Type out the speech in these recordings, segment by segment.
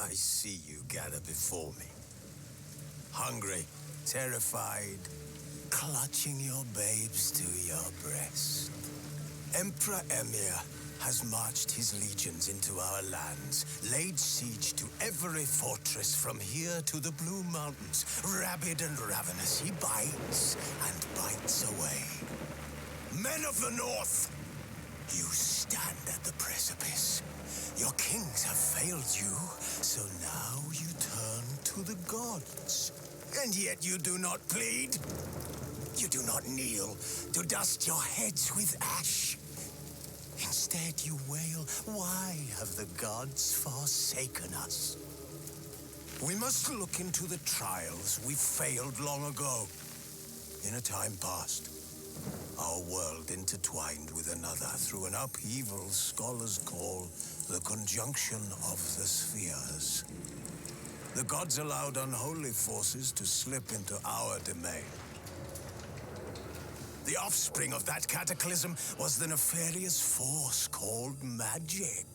I see you gather before me. Hungry, terrified, clutching your babes to your breast. Emperor Emir has marched his legions into our lands, laid siege to every fortress from here to the Blue Mountains. Rabid and ravenous, he bites and bites away. Men of the North, you stand at the precipice. Your kings have failed you, so now you turn to the gods. And yet you do not plead. You do not kneel to dust your heads with ash. Instead you wail, why have the gods forsaken us? We must look into the trials we failed long ago. In a time past, our world intertwined with another through an upheaval scholars call the conjunction of the spheres. The gods allowed unholy forces to slip into our domain. The offspring of that cataclysm was the nefarious force called magic.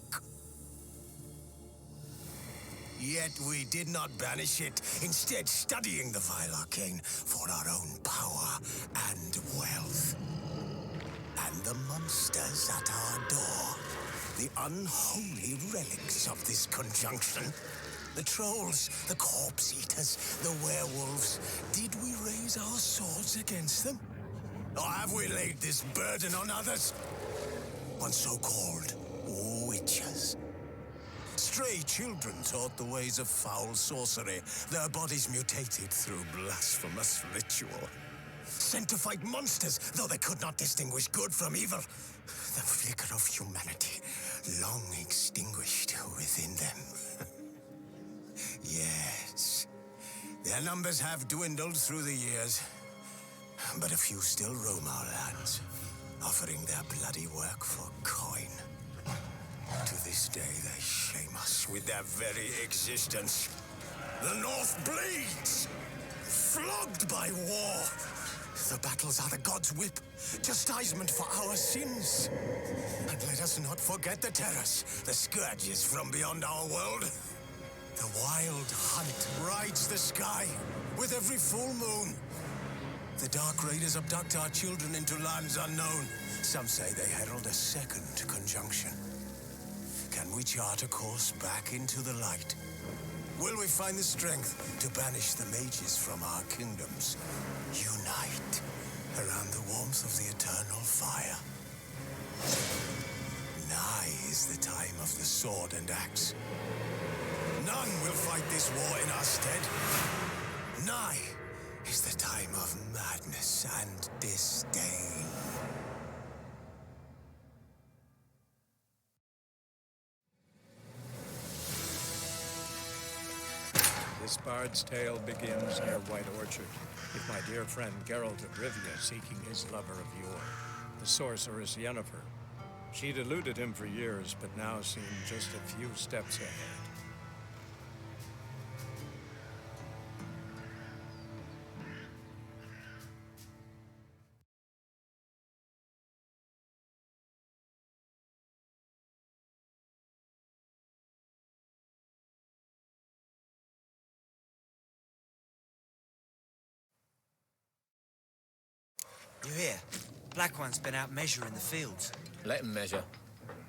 Yet we did not banish it, instead studying the vile arcane for our own power and wealth. And the monsters at our door, the unholy relics of this conjunction. The trolls, the corpse-eaters, the werewolves. Did we raise our swords against them? Or have we laid this burden on others? On so-called witches. Stray children taught the ways of foul sorcery, their bodies mutated through blasphemous ritual. Sent to fight monsters, though they could not distinguish good from evil. The flicker of humanity, long extinguished within them. Yes, their numbers have dwindled through the years, but a few still roam our lands, offering their bloody work for coin. To this day, they shame us with their very existence. The North bleeds, flogged by war. The battles are the gods' whip, chastisement for our sins. And let us not forget the terrors, the scourges from beyond our world. The wild hunt rides the sky with every full moon. The Dark Raiders abduct our children into lands unknown. Some say they herald a second conjunction. Can we chart a course back into the light? Will we find the strength to banish the mages from our kingdoms? Unite around the warmth of the eternal fire. Nigh is the time of the sword and axe. None will fight this war in our stead. Nigh is the time of madness and disdain. This bard's tale begins near White Orchard, with my dear friend Geralt of Rivia seeking his lover of yore, the sorceress Yennefer. She'd eluded him for years, but now seemed just a few steps ahead. You hear? Black One's been out measuring the fields. Let him measure.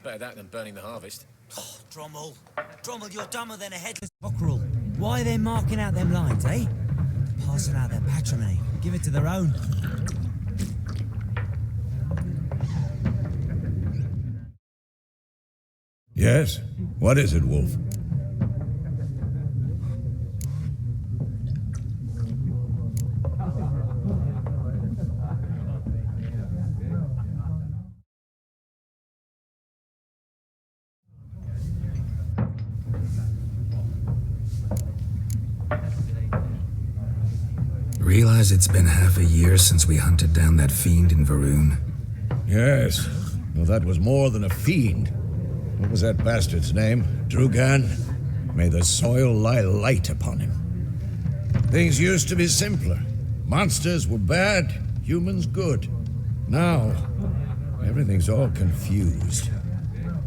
Better that than burning the harvest. Oh, Drommel. Drommel, you're dumber than a headless cockerel. Why are they marking out them lines, eh? Passing out their patrimony. Give it to their own. Yes? What is it, Wolf? Realize it's been half a year since we hunted down that fiend in Varun? Yes. Well, that was more than a fiend. What was that bastard's name? Drugan? May the soil lie light upon him. Things used to be simpler. Monsters were bad, humans good. Now, everything's all confused.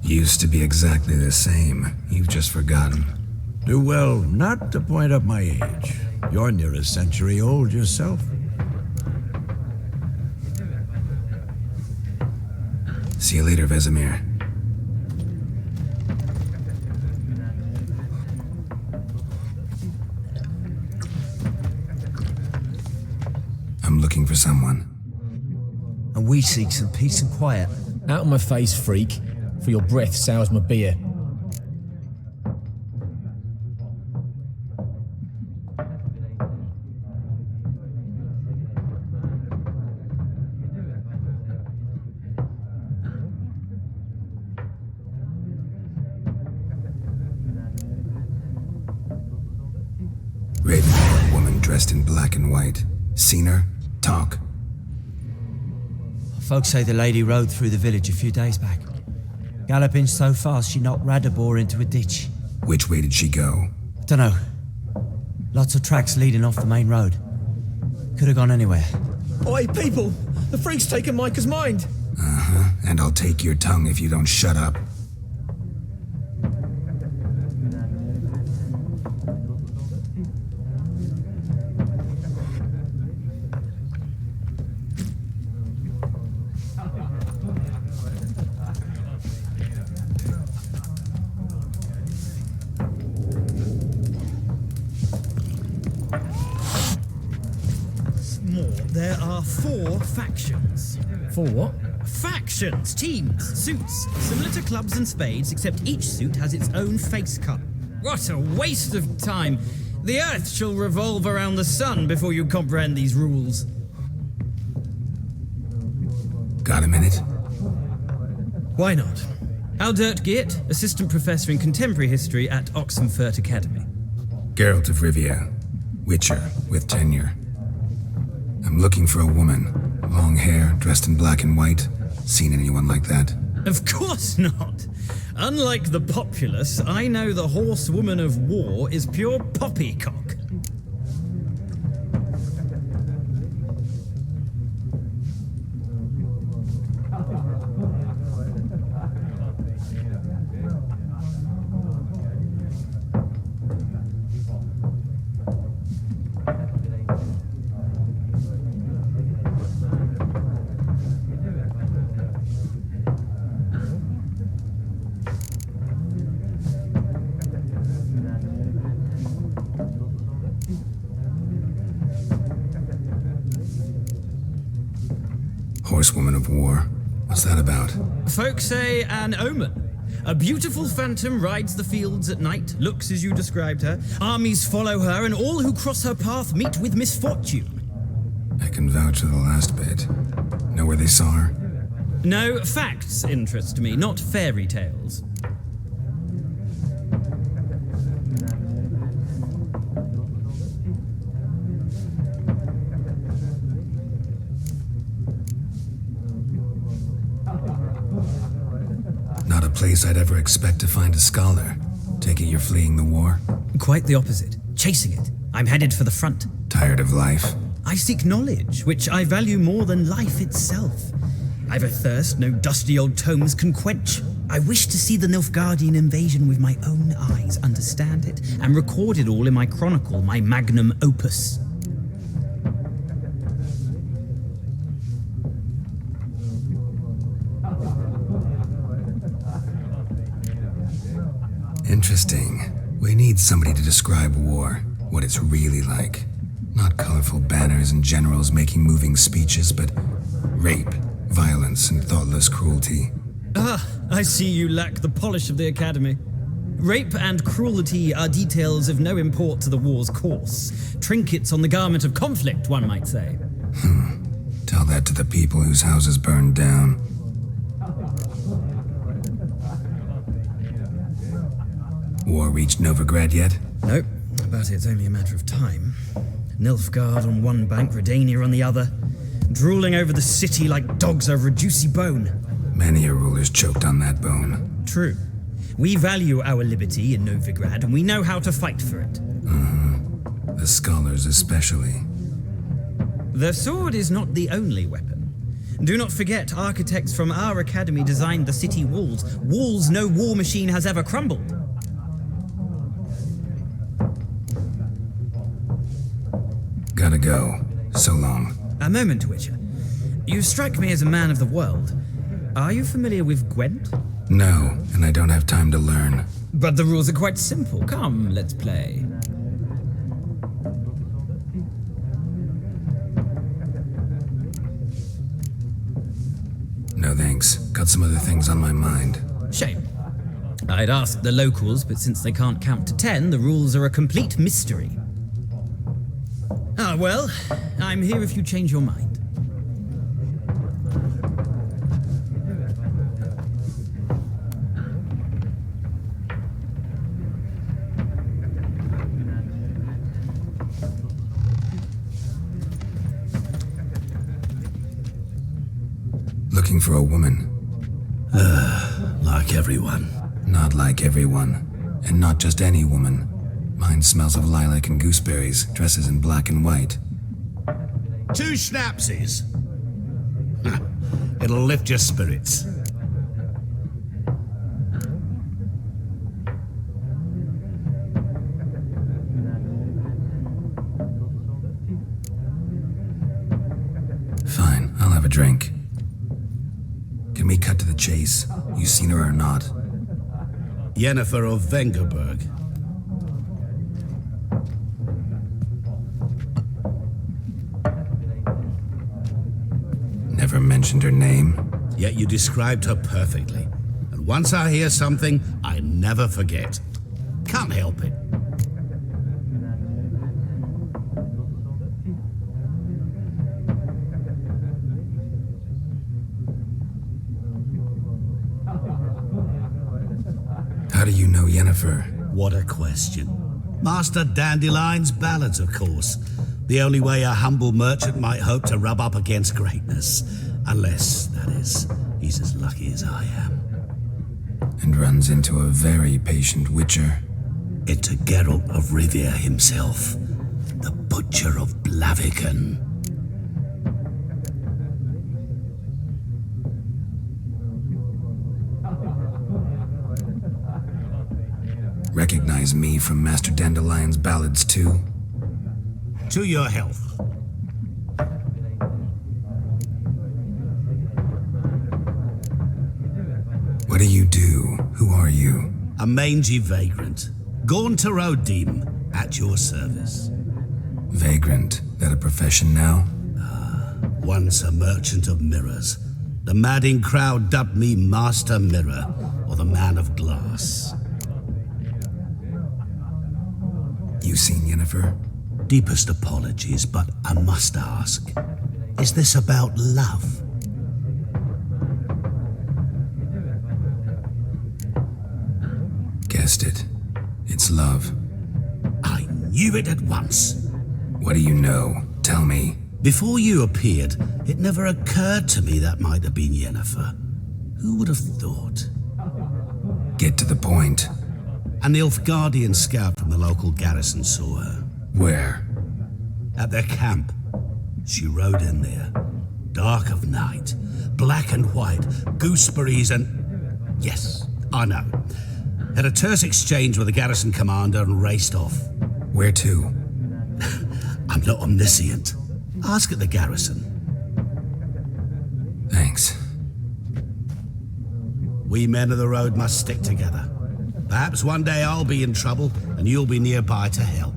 Used to be exactly the same. You've just forgotten. Do well not to point up my age. You're near a century old yourself. See you later, Vesemir. I'm looking for someone. And we seek some peace and quiet. Out of my face, freak, for your breath sours my beer. Raven, woman dressed in black and white. Seen her? Talk. Folks say the lady rode through the village a few days back. Galloping so fast she knocked Radabor into a ditch. Which way did she go? Dunno. Lots of tracks leading off the main road. Could have gone anywhere. Oi, people! The freak's taken Micah's mind! Uh-huh. And I'll take your tongue if you don't shut up. There are 4 factions. For what? Factions, teams, suits, similar to clubs and spades, except each suit has its own face cut. What a waste of time! The Earth shall revolve around the sun before you comprehend these rules. Got a minute? Why not? Aldert Geert, Assistant Professor in Contemporary History at Oxenfurt Academy. Geralt of Rivia. Witcher with tenure. I'm looking for a woman. Long hair, dressed in black and white. Seen anyone like that? Of course not! Unlike the populace, I know the horsewoman of war is pure poppycock. Horsewoman of war. What's that about? Folks say an omen. A beautiful phantom rides the fields at night, looks as you described her. Armies follow her, and all who cross her path meet with misfortune. I can vouch for the last bit. Know where they saw her? No, facts interest me, not fairy tales. Not a place I'd ever expect to find a scholar. Take it you're fleeing the war? Quite the opposite. Chasing it. I'm headed for the front. Tired of life? I seek knowledge, which I value more than life itself. I've a thirst no dusty old tomes can quench. I wish to see the Nilfgaardian invasion with my own eyes, understand it, and record it all in my chronicle, my magnum opus. Interesting. We need somebody to describe war, what it's really like. Not colorful banners and generals making moving speeches, but rape, violence, and thoughtless cruelty. Ah, I see you lack the polish of the Academy. Rape and cruelty are details of no import to the war's course. Trinkets on the garment of conflict, one might say. Tell that to the people whose houses burned down. War reached Novigrad yet? Nope, but it's only a matter of time. Nilfgaard on one bank, Redania on the other, drooling over the city like dogs over a juicy bone. Many a ruler's choked on that bone. True. We value our liberty in Novigrad, and we know how to fight for it. The scholars especially. The sword is not the only weapon. Do not forget, architects from our academy designed the city walls. Walls no war machine has ever crumbled. Gotta go. So long. A moment, Witcher. You strike me as a man of the world. Are you familiar with Gwent? No, and I don't have time to learn. But the rules are quite simple. Come, let's play. No thanks. Got some other things on my mind. Shame. I'd ask the locals, but since they can't count to 10, the rules are a complete mystery. Ah, well, I'm here if you change your mind. Looking for a woman. Like everyone. Not like everyone. And not just any woman. Mine smells of lilac and gooseberries, dresses in black and white. 2 schnapsies. It'll lift your spirits. Fine, I'll have a drink. Can we cut to the chase? You seen her or not? Yennefer of Vengerberg. Never mentioned her name. Yet you described her perfectly. And once I hear something, I never forget. Can't help it. How do you know Yennefer? What a question. Master Dandelion's ballads, of course. The only way a humble merchant might hope to rub up against greatness. Unless, that is, he's as lucky as I am. And runs into a very patient witcher. Into Geralt of Rivia himself. The Butcher of Blaviken. Recognize me from Master Dandelion's ballads too? To your health. What do you do? Who are you? A mangy vagrant. Gone to Rodim, at your service. Vagrant. That a profession now? Once a merchant of mirrors. The madding crowd dubbed me Master Mirror, or the Man of Glass. You seen Yennefer? Deepest apologies, but I must ask, is this about love? Guessed it. It's love. I knew it at once. What do you know? Tell me. Before you appeared, it never occurred to me that might have been Yennefer. Who would have thought? Get to the point. An Nilfgaardian scout from the local garrison saw her. Where? At their camp. She rode in there. Dark of night. Black and white. Gooseberries and... Yes, I know. Had a terse exchange with the garrison commander and raced off. Where to? I'm not omniscient. Ask at the garrison. Thanks. We men of the road must stick together. Perhaps one day I'll be in trouble and you'll be nearby to help.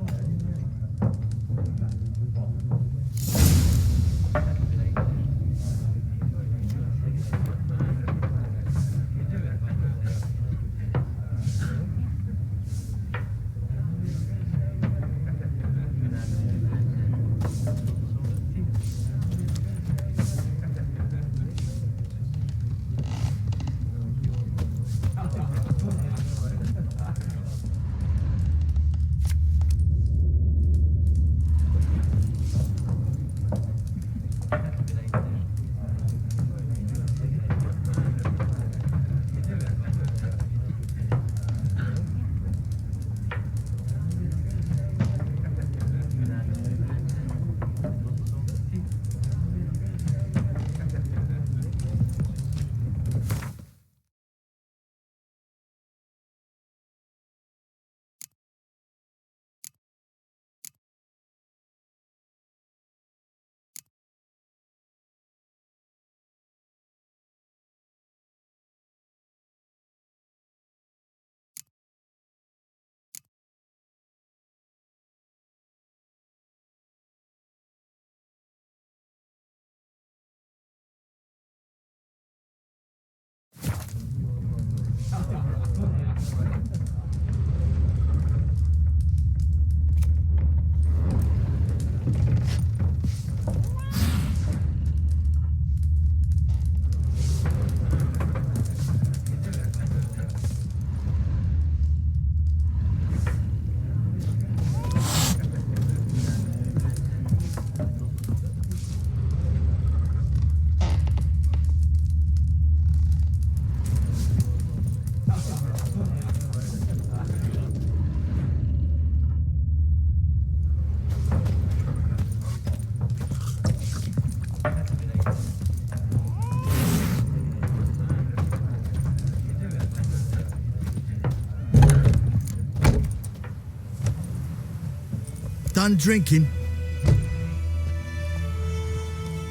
Done drinking?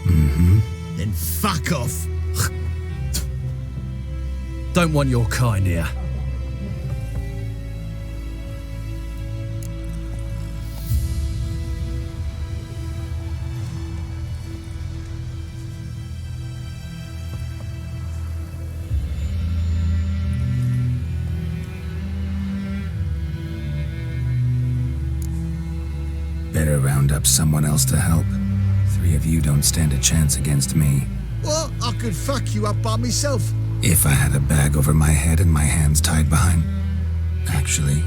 Mm-hmm. Then fuck off. Don't want your kind here. Better round up someone else to help. 3 of you don't stand a chance against me. What? I could fuck you up by myself. If I had a bag over my head and my hands tied behind... Actually,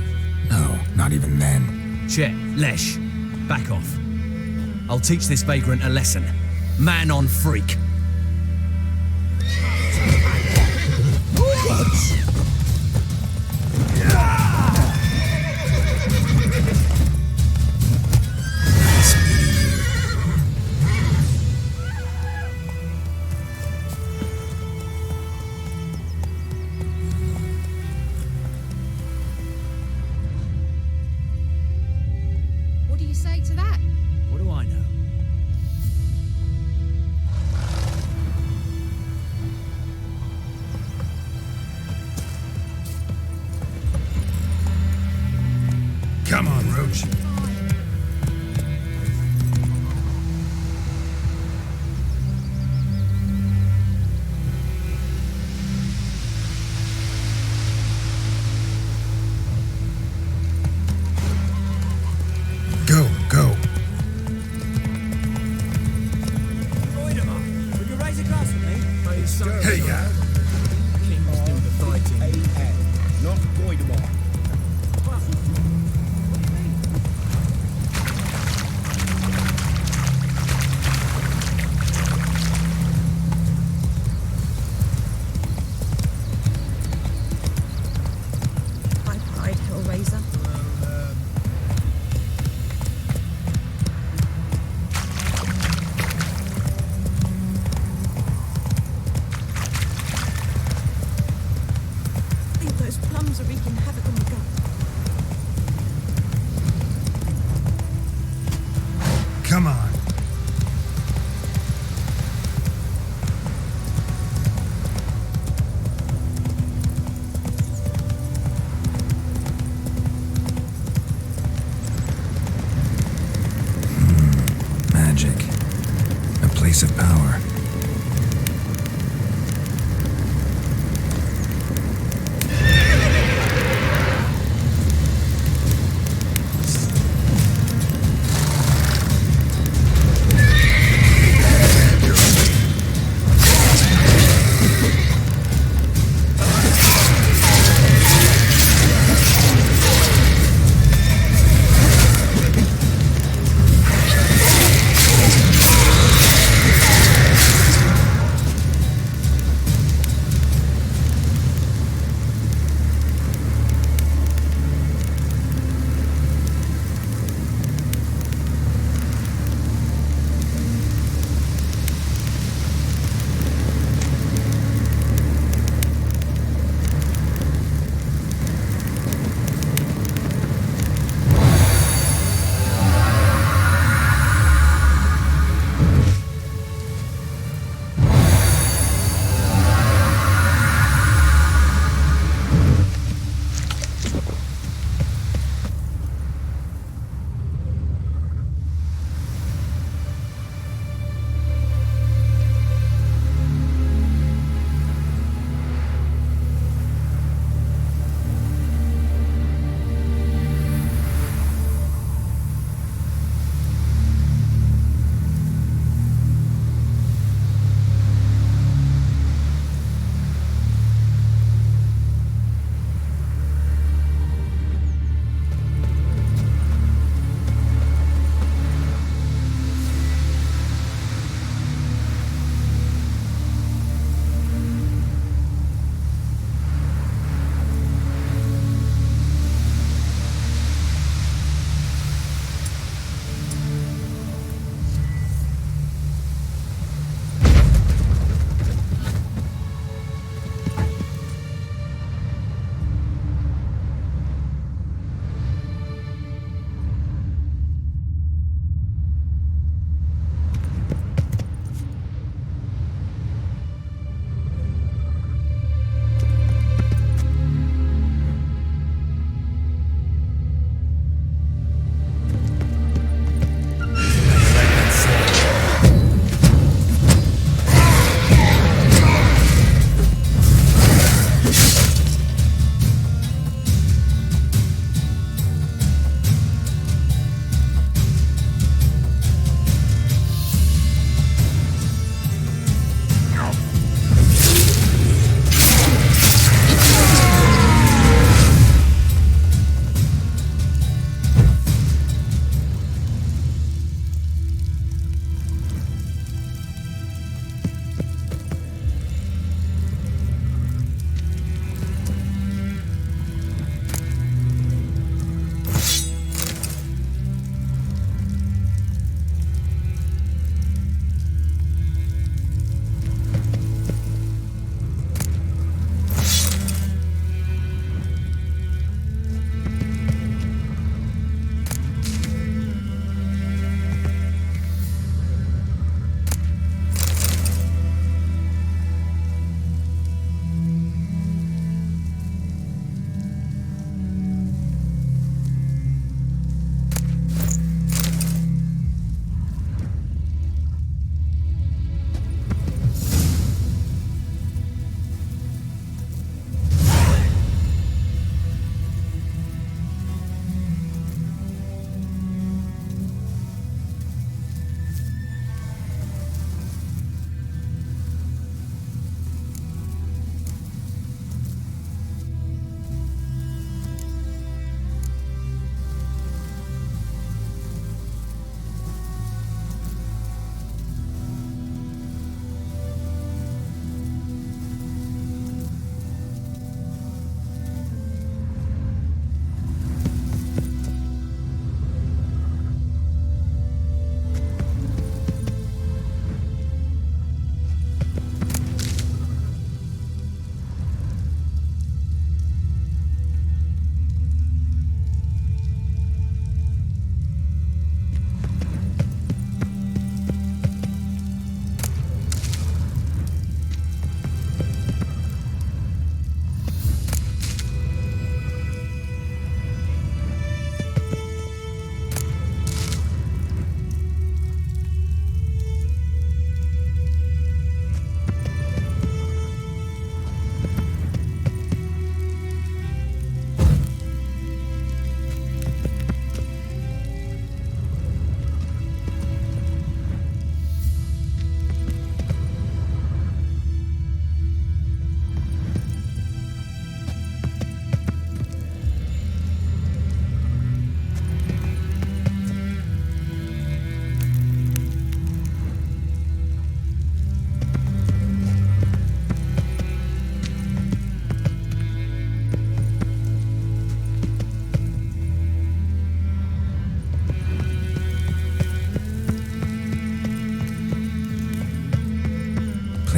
no, not even then. Chet, Lesh, back off. I'll teach this vagrant a lesson. Man on freak. What do you say to that? What do I know? Come on, Roach. Go, go. Would you raise a glass with me? Hey, yeah. Kings do the fighting. Not Goidemar. My pride, Hellraiser. I think those plums are wreaking havoc on the gut. Come on. Magic. A place of power.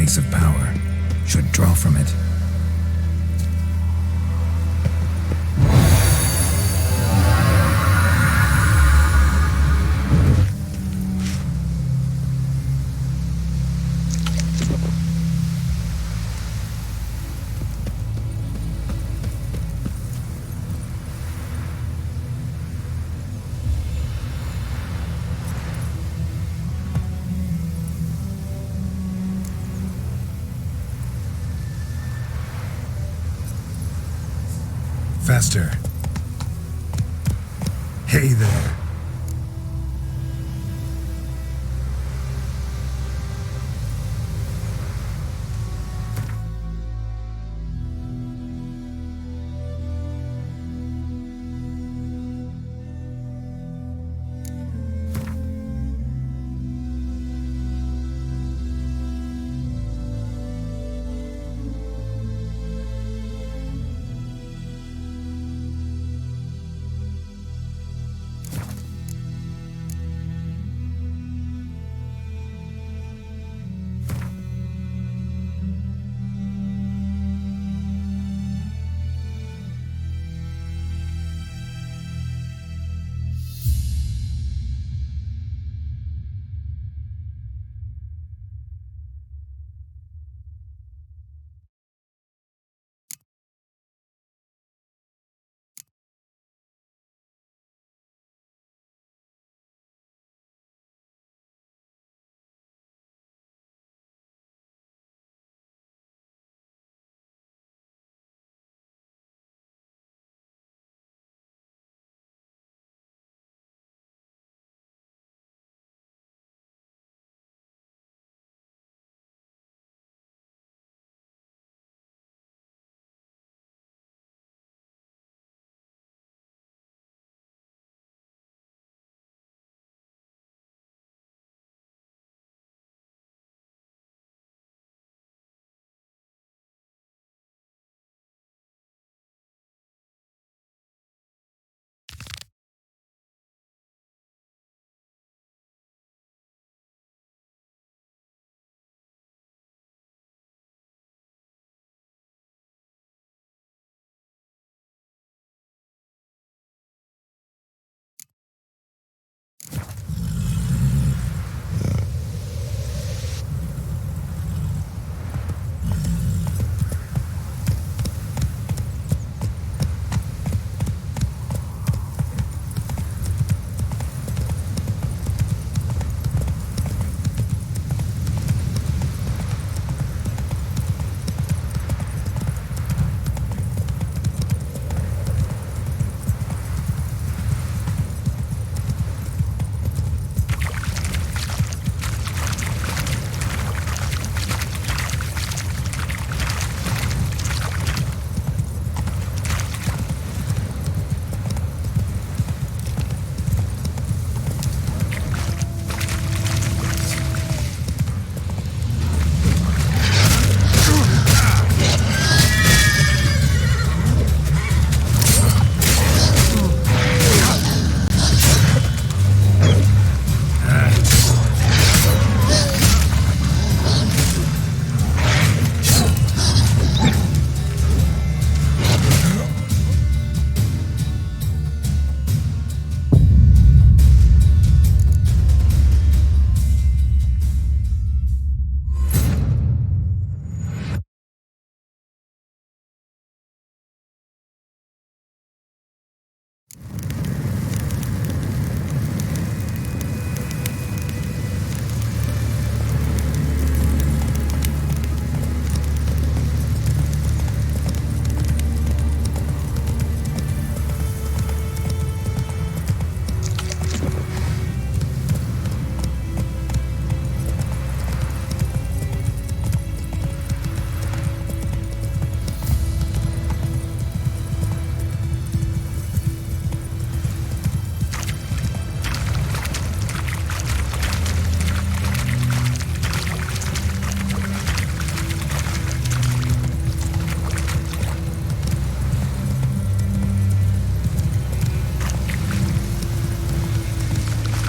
place of power should draw from it. Faster. Hey there.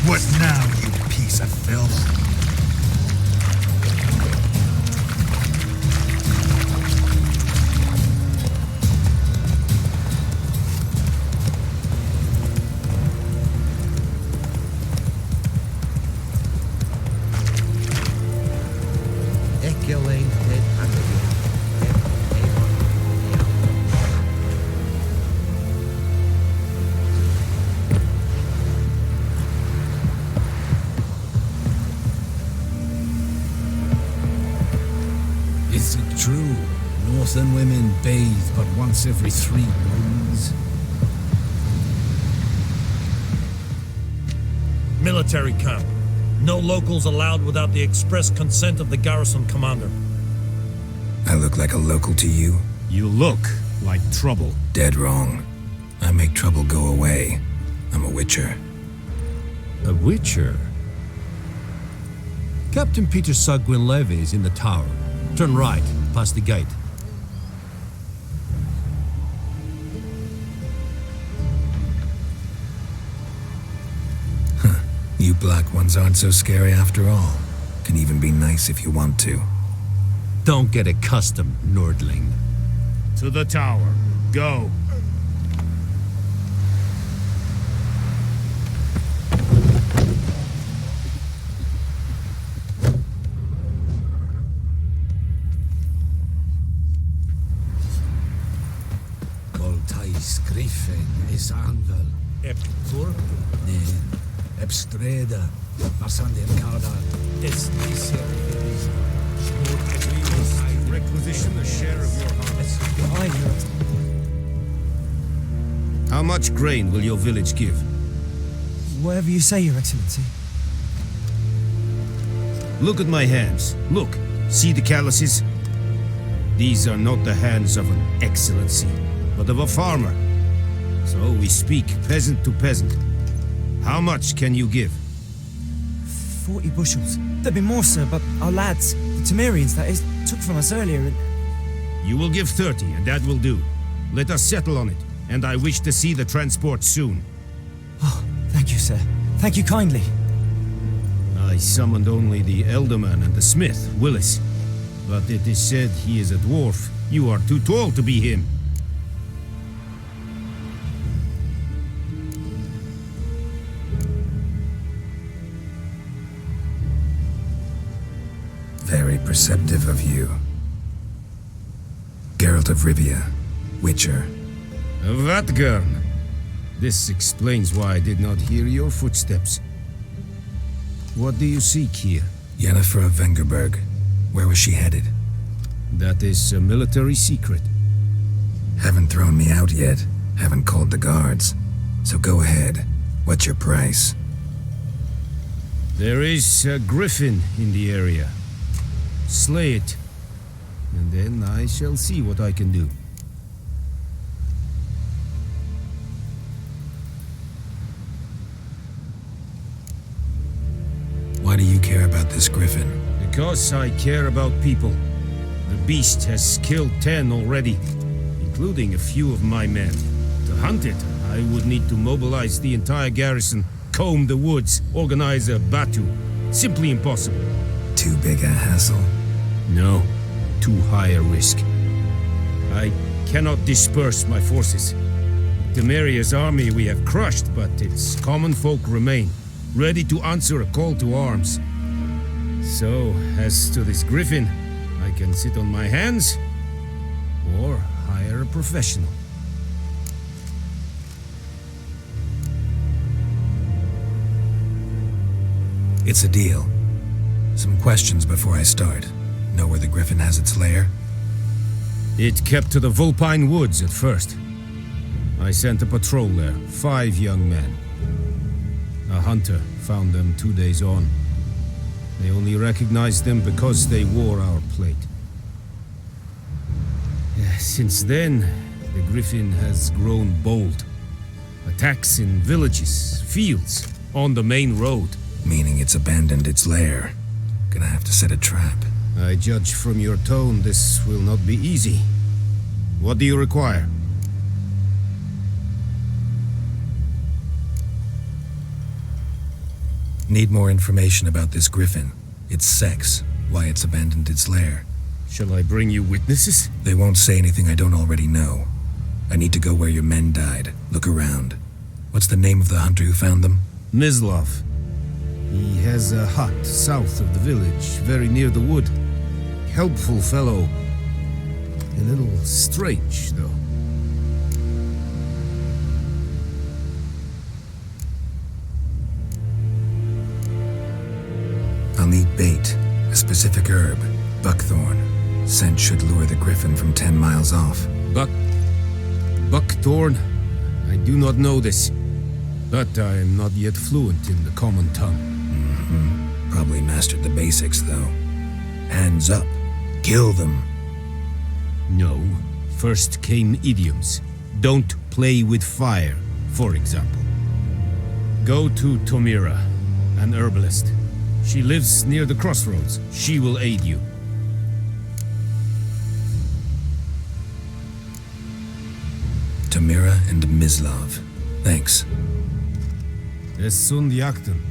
What now, you piece of filth? Northern women bathe but once every 3 moons. Military camp. No locals allowed without the express consent of the garrison commander. I look like a local to you? You look like trouble. Dead wrong. I make trouble go away. I'm a witcher. A witcher? Captain Peter Sagwin Levy is in the tower. Turn right, past the gate. Huh. You black ones aren't so scary after all. Can even be nice if you want to. Don't get accustomed, Nordling. To the tower. Go. Griffin is anvel. Ep Turk? Nee, ep streda. Varsan der Kada. It's requisition a share of your harvest. Behind you. How much grain will your village give? Whatever you say, Your Excellency. Look at my hands. Look. See the calluses? These are not the hands of an excellency, but of a farmer. So we speak peasant to peasant. How much can you give? 40 bushels. There'd be more, sir, but our lads, the Temerians, that is, took from us earlier and... You will give 30, and that will do. Let us settle on it, and I wish to see the transport soon. Oh, thank you, sir. Thank you kindly. I summoned only the Elderman and the smith, Willis. But it is said he is a dwarf. You are too tall to be him. Very perceptive of you. Geralt of Rivia, Witcher. Vatgern. This explains why I did not hear your footsteps. What do you seek here? Yennefer of Vengerberg. Where was she headed? That is a military secret. Haven't thrown me out yet. Haven't called the guards. So go ahead. What's your price? There is a griffin in the area. Slay it, and then I shall see what I can do. Why do you care about this griffin? Because I care about people. The beast has killed 10 already, including a few of my men. To hunt it, I would need to mobilize the entire garrison, comb the woods, organize a batu. Simply impossible. Too big a hassle? No, too high a risk. I cannot disperse my forces. Temeria's army we have crushed, but its common folk remain, ready to answer a call to arms. So, as to this griffin, I can sit on my hands, or hire a professional. It's a deal. Some questions before I start. Know where the griffin has its lair? It kept to the Vulpine Woods at first. I sent a patrol there, 5 young men. A hunter found them 2 days on. They only recognized them because they wore our plate. Since then, the griffin has grown bold. Attacks in villages, fields, on the main road. Meaning it's abandoned its lair. Gonna have to set a trap. I judge from your tone this will not be easy. What do you require? Need more information about this griffin. Its sex, why it's abandoned its lair. Shall I bring you witnesses? They won't say anything I don't already know. I need to go where your men died. Look around. What's the name of the hunter who found them? Mislav. He has a hut south of the village, very near the wood. Helpful fellow. A little strange, though. I'll need bait, a specific herb, buckthorn. Scent should lure the griffin from 10 miles off. Buckthorn? I do not know this. But I am not yet fluent in the common tongue. Probably mastered the basics, though. Hands up. Kill them. No. First came idioms. Don't play with fire, for example. Go to Tomira, an herbalist. She lives near the crossroads. She will aid you. Tomira and Mislav. Thanks. Es sunt jakten.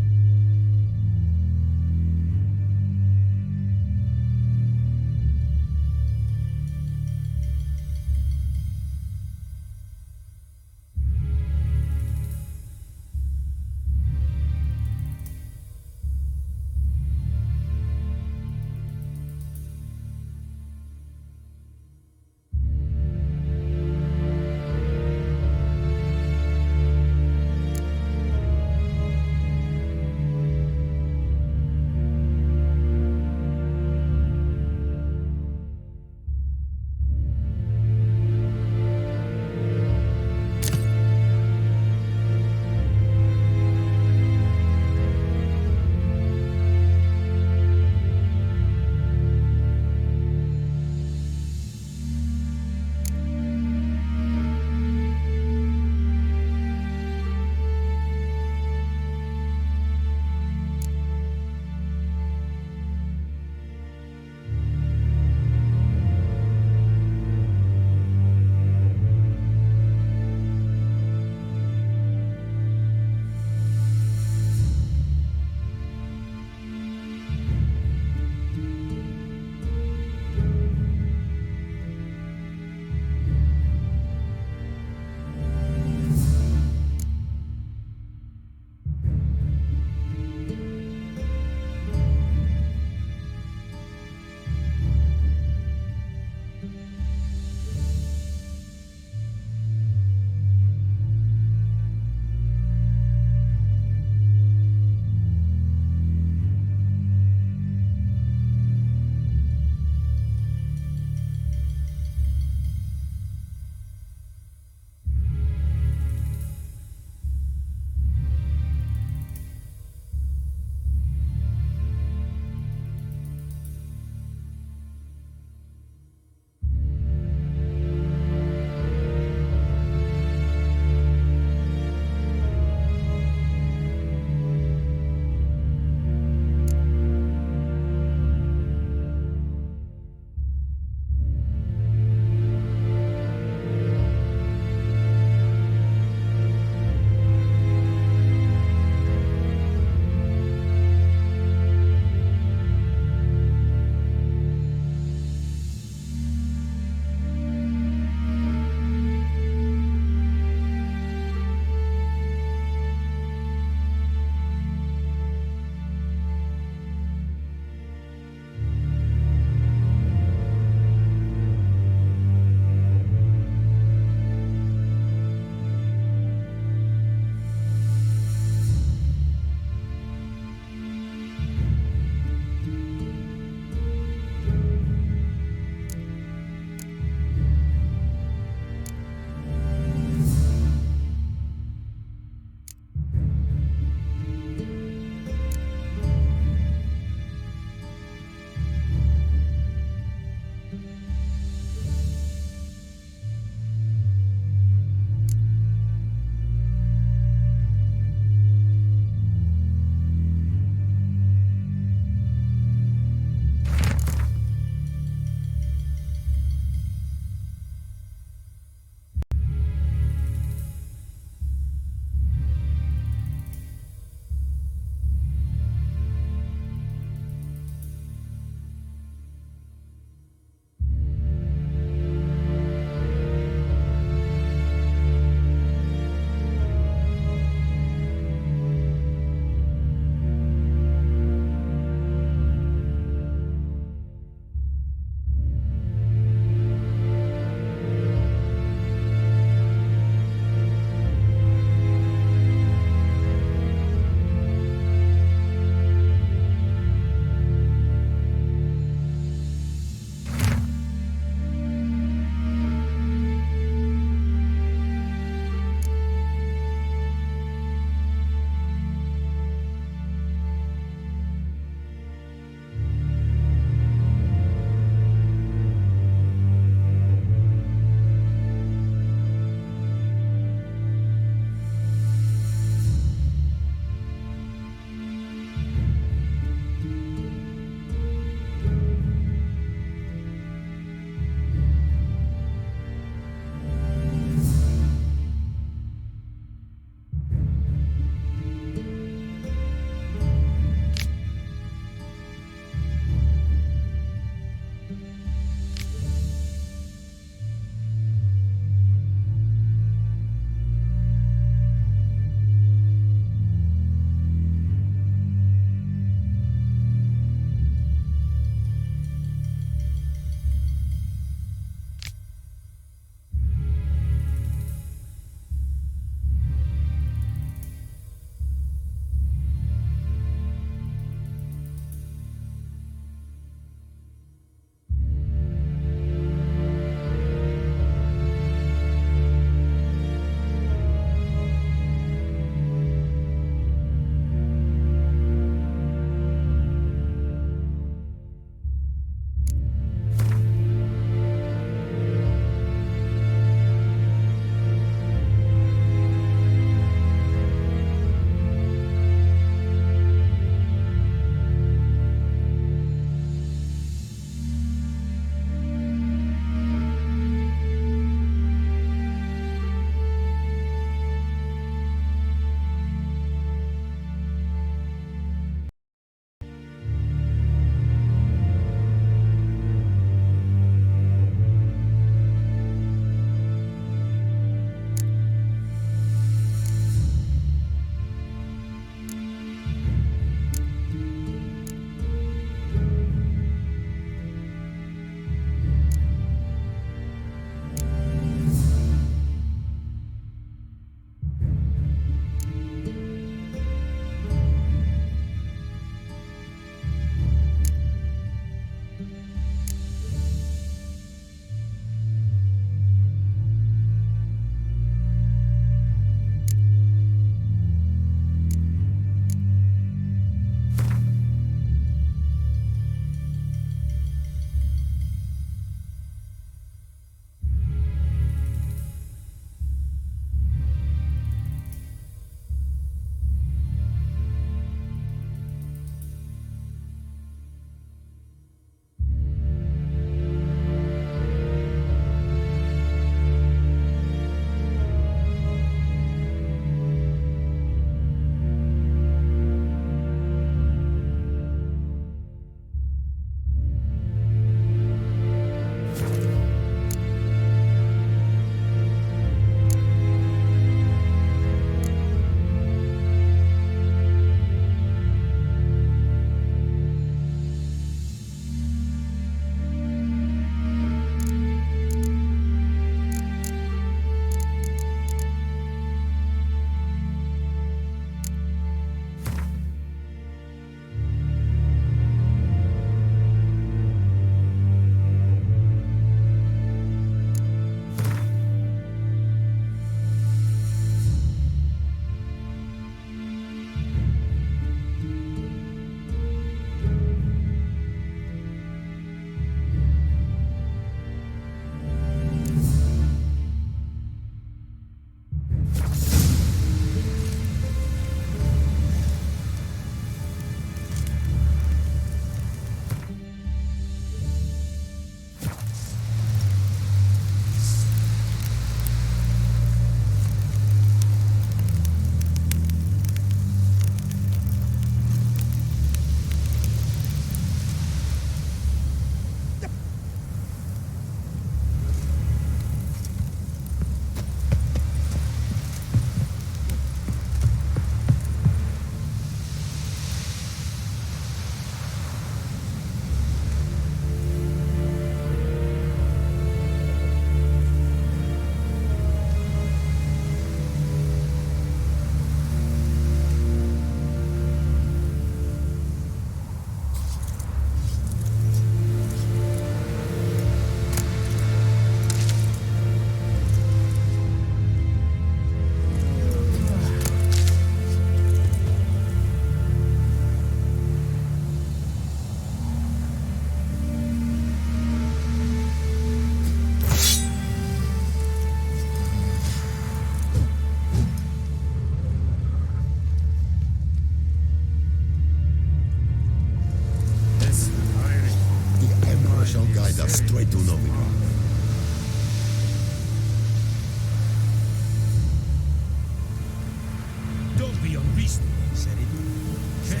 What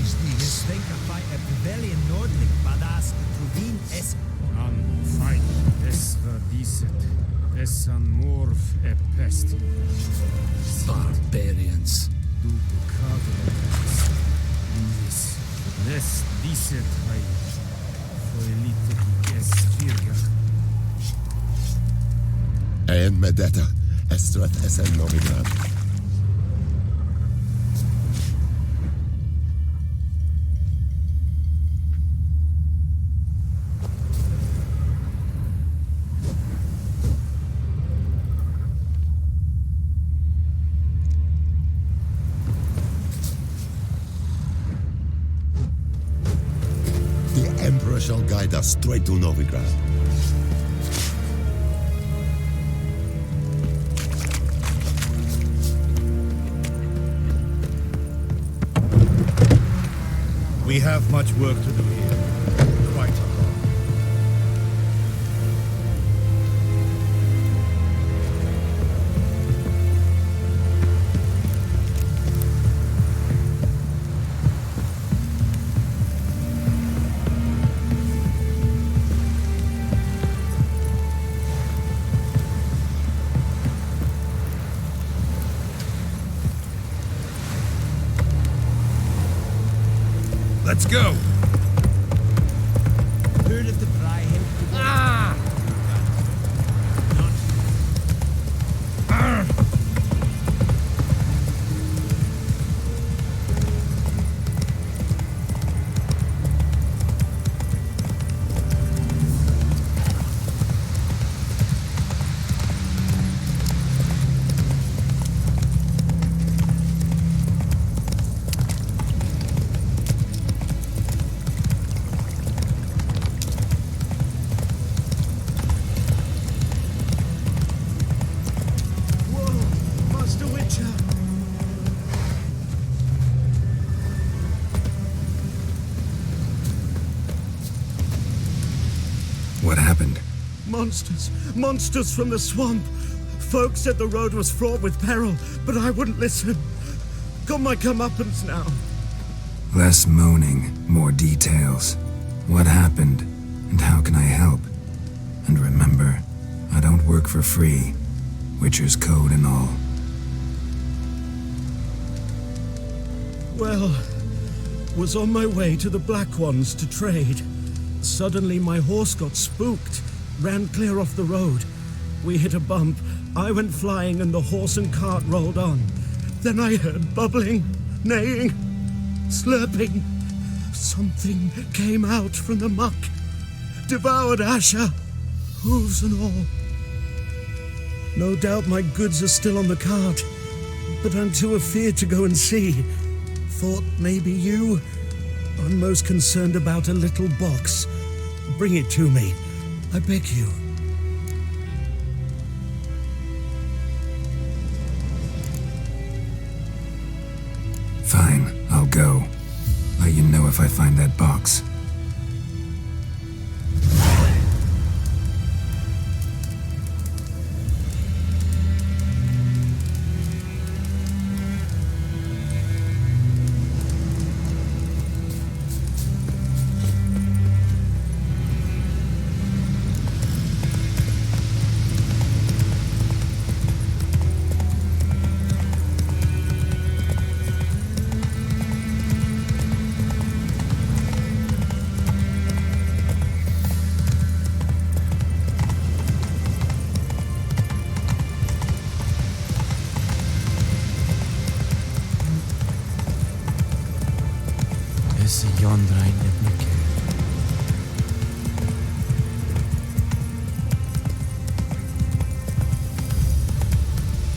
is this? Venka fight a rebellion Nordling, Badas, Truvin, Es. An fight, Esra dicet, Essan morv e pest. Barbarians. Dubu cadres, Lis, Nes dicet hai, Foelite dices virga. En medetta, Estrath Essen Novigrad. The Emperor shall guide us straight to Novigrad. We have much work to do here. Quite a lot. Let's go! Heard of the Brian? Ah! What happened? Monsters! Monsters from the swamp! Folk said the road was fraught with peril, but I wouldn't listen. Got my comeuppance now. Less moaning, more details. What happened, and how can I help? And remember, I don't work for free. Witcher's code and all. Well, was on my way to the Black Ones to trade. Suddenly my horse got spooked, ran clear off the road. We hit a bump, I went flying and the horse and cart rolled on. Then I heard bubbling, neighing, slurping. Something came out from the muck, devoured Asher, hooves and all. No doubt my goods are still on the cart, but I'm too afeard to go and see. Thought maybe you. I'm most concerned about a little box. Bring it to me, I beg you. Fine, I'll go. Let you know if I find that box.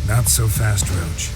Not so fast, Roach.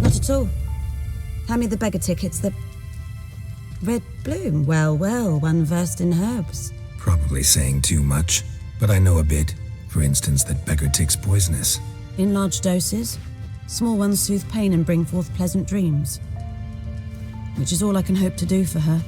Not at all. Hand me the beggar tickets. The red bloom. Well, well, one versed in herbs. Probably saying too much, but I know a bit. For instance, that beggar tick's poisonous. In large doses. Small ones soothe pain and bring forth pleasant dreams. Which is all I can hope to do for her.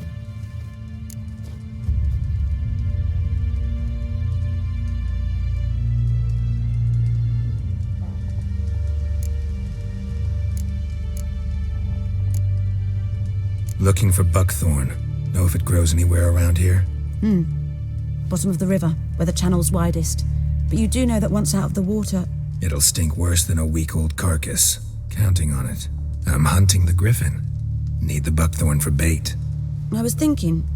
Looking for buckthorn. Know if it grows anywhere around here? Bottom of the river, where the channel's widest. But you do know that once out of the water... It'll stink worse than a week-old carcass. Counting on it. I'm hunting the griffin. Need the buckthorn for bait. I was thinking...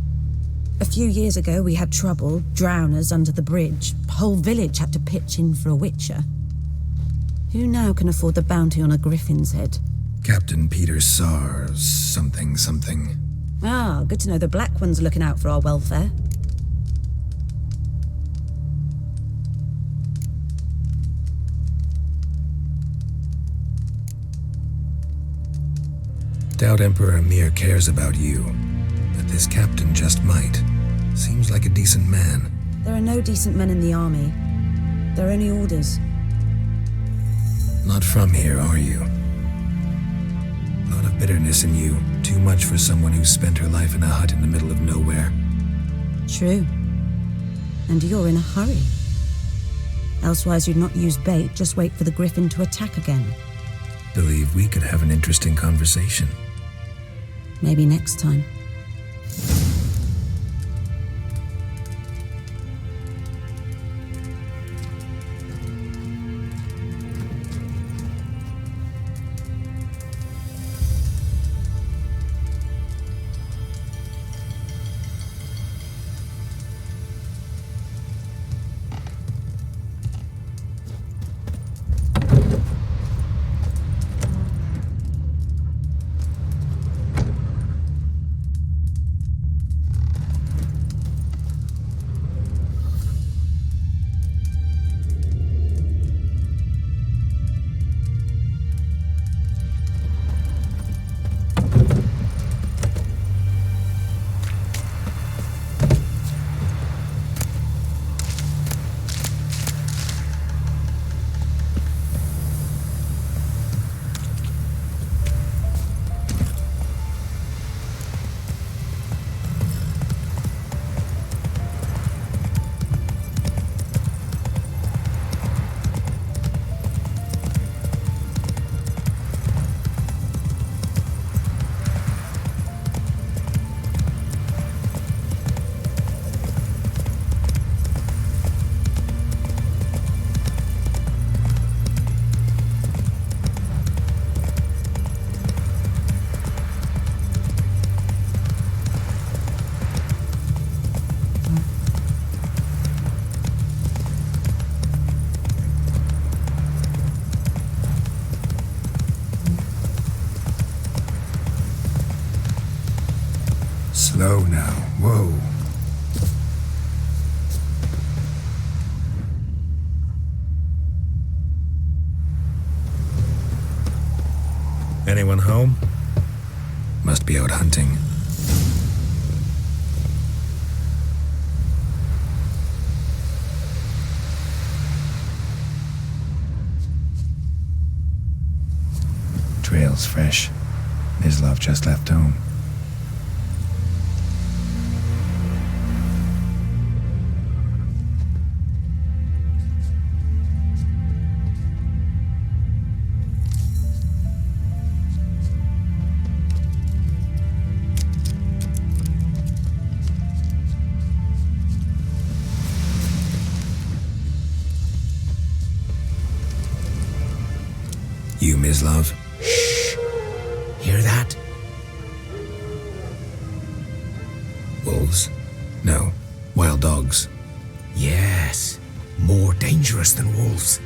A few years ago we had trouble, drowners under the bridge. Whole village had to pitch in for a witcher. Who now can afford the bounty on a griffin's head? Captain Peter Sars, something. Ah, good to know the Black One's looking out for our welfare. Doubt Emperor Emir cares about you, but this captain just might. Seems like a decent man. There are no decent men in the army. There are only orders. Not from here, are you? A lot of bitterness in you. Too much for someone who spent her life in a hut in the middle of nowhere. True. And you're in a hurry. Elsewise you'd not use bait, just wait for the griffin to attack again. Believe we could have an interesting conversation. Maybe next time. Slow now. Whoa. Anyone home? Must be out hunting. Trail's fresh. Mislav just left home. You, Mislav? Shh! Hear that? Wolves? No. Wild dogs. Yes. More dangerous than wolves.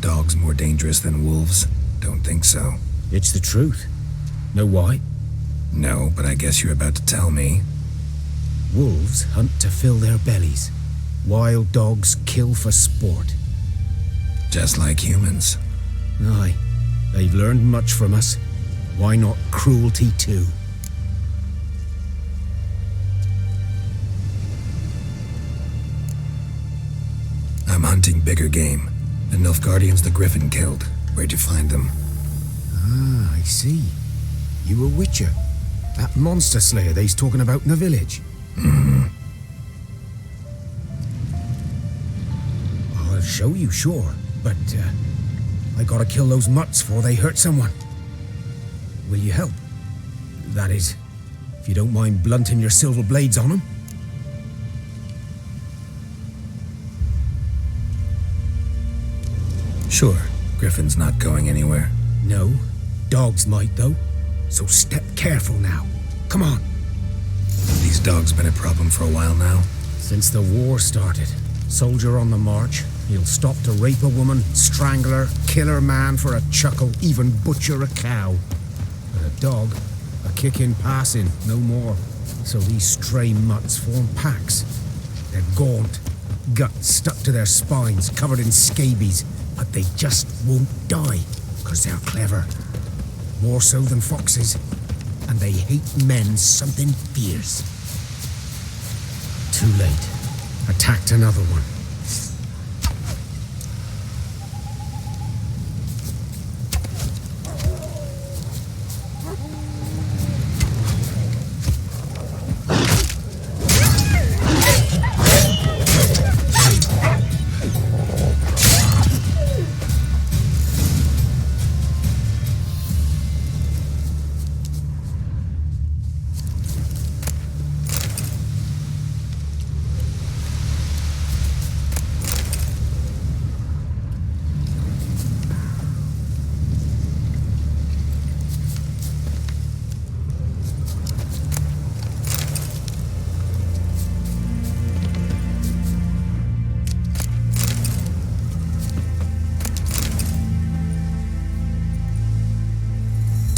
Dogs more dangerous than wolves? Don't think so. It's the truth. Know why? No, but I guess you're about to tell me. Wolves hunt to fill their bellies. Wild dogs kill for sport. Just like humans. Aye. They've learned much from us. Why not cruelty too? I'm hunting bigger game. The Nilfgaardians the Griffin killed. Where'd you find them? Ah, I see. You a witcher. That monster slayer they's talking about in the village. I'll show you, sure. But, I gotta kill those mutts before they hurt someone. Will you help? That is, if you don't mind blunting your silver blades on them. Sure. Griffin's not going anywhere. No. Dogs might, though. So step careful now. Come on. These dogs been a problem for a while now? Since the war started. Soldier on the march. He'll stop to rape a woman, strangle her, kill her man for a chuckle, even butcher a cow. But a dog, a kick in passing, no more. So these stray mutts form packs. They're gaunt, guts stuck to their spines, covered in scabies. But they just won't die, because they're clever. More so than foxes. And they hate men something fierce. Too late. Attacked another one.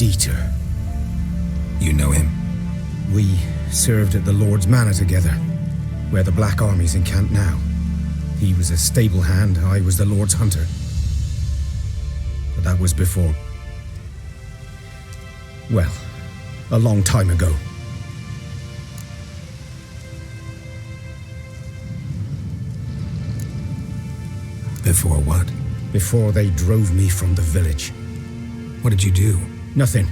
Dieter. You know him? We served at the Lord's Manor together, where the Black Army's encamped now. He was a stable hand, I was the Lord's hunter. But that was before... well, a long time ago. Before what? Before they drove me from the village. What did you do? Nothing.